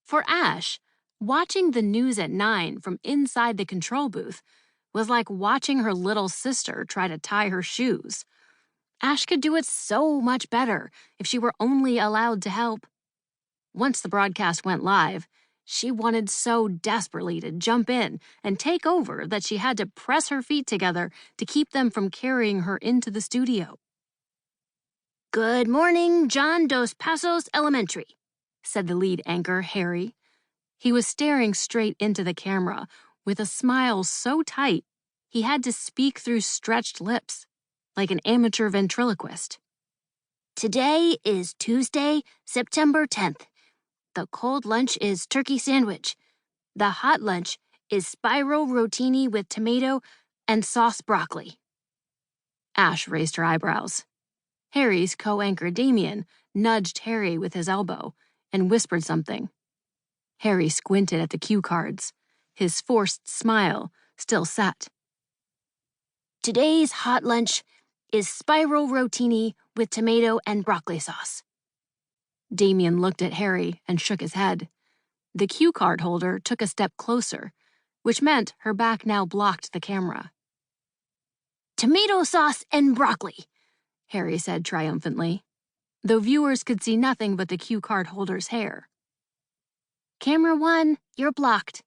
For Ash, watching the news at 9 from inside the control booth was like watching her little sister try to tie her shoes. Ash could do it so much better if she were only allowed to help. Once the broadcast went live, she wanted so desperately to jump in and take over that she had to press her feet together to keep them from carrying her into the studio. "Good morning, John Dos Passos Elementary," said the lead anchor, Harry. He was staring straight into the camera with a smile so tight he had to speak through stretched lips, like an amateur ventriloquist. "Today is Tuesday, September 10th. The cold lunch is turkey sandwich. The hot lunch is spiral rotini with tomato and sauce broccoli." Ash raised her eyebrows. Harry's co-anchor Damien nudged Harry with his elbow and whispered something. Harry squinted at the cue cards, his forced smile still set. "Today's hot lunch is spiral rotini with tomato and broccoli sauce." Damien looked at Harry and shook his head. The cue card holder took a step closer, which meant her back now blocked the camera. "Tomato sauce and broccoli," Harry said triumphantly, though viewers could see nothing but the cue card holder's hair. "Camera 1, you're blocked,"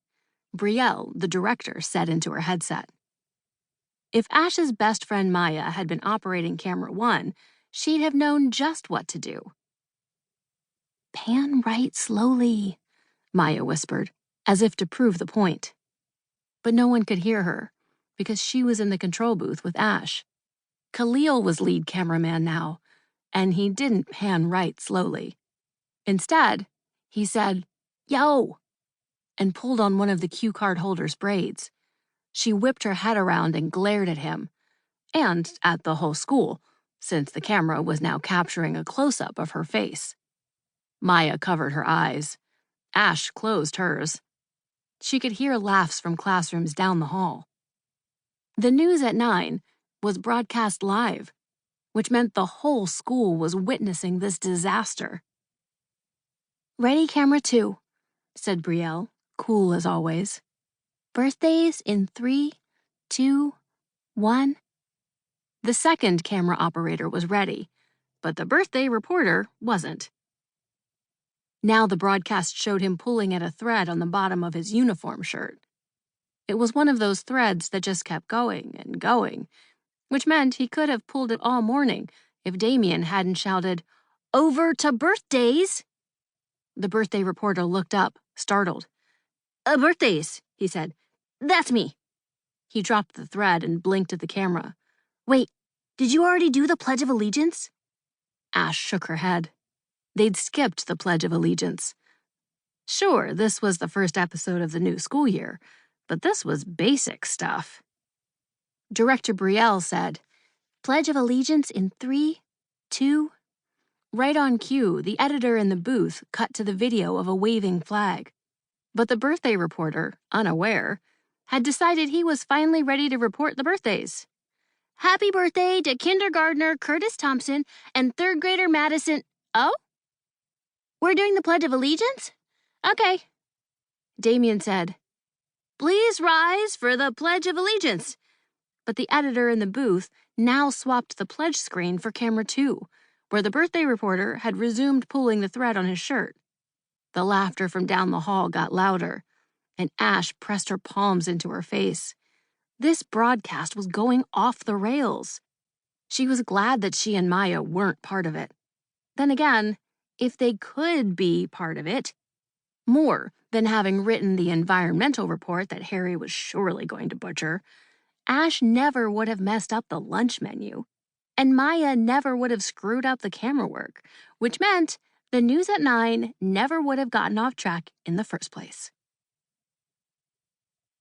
Brielle, the director, said into her headset. If Ash's best friend Maya had been operating camera 1, she'd have known just what to do. "Pan right slowly," Maya whispered, as if to prove the point. But no one could hear her, because she was in the control booth with Ash. Keylor was lead cameraman now, and he didn't pan right slowly. Instead, he said, "Yo!" and pulled on one of the cue card holder's braids. She whipped her head around and glared at him, and at the whole school, since the camera was now capturing a close-up of her face. Maya covered her eyes. Ash closed hers. She could hear laughs from classrooms down the hall. The news at 9 was broadcast live, which meant the whole school was witnessing this disaster. "Ready, camera 2, said Brielle, cool as always. "Birthdays in 3, 2, 1. The second camera operator was ready, but the birthday reporter wasn't. Now the broadcast showed him pulling at a thread on the bottom of his uniform shirt. It was one of those threads that just kept going and going, which meant he could have pulled it all morning if Damien hadn't shouted, "Over to birthdays!" The birthday reporter looked up, startled. Birthdays," he said. "That's me." He dropped the thread and blinked at the camera. "Wait, did you already do the Pledge of Allegiance?" Ash shook her head. They'd skipped the Pledge of Allegiance. Sure, this was the first episode of the new school year, but this was basic stuff. Director Brielle said, "Pledge of Allegiance in 3, 2. Right on cue, the editor in the booth cut to the video of a waving flag. But the birthday reporter, unaware, had decided he was finally ready to report the birthdays. "Happy birthday to kindergartner Curtis Thompson and third grader Madison." "Oh? We're doing the Pledge of Allegiance? Okay." Damien said, "Please rise for the Pledge of Allegiance." But the editor in the booth now swapped the pledge screen for camera 2, where the birthday reporter had resumed pulling the thread on his shirt. The laughter from down the hall got louder, and Ash pressed her palms into her face. This broadcast was going off the rails. She was glad that she and Maya weren't part of it. Then again, if they could be part of it, more than having written the environmental report that Harry was surely going to butcher, Ash never would have messed up the lunch menu, and Maya never would have screwed up the camera work, which meant the news at 9 never would have gotten off track in the first place.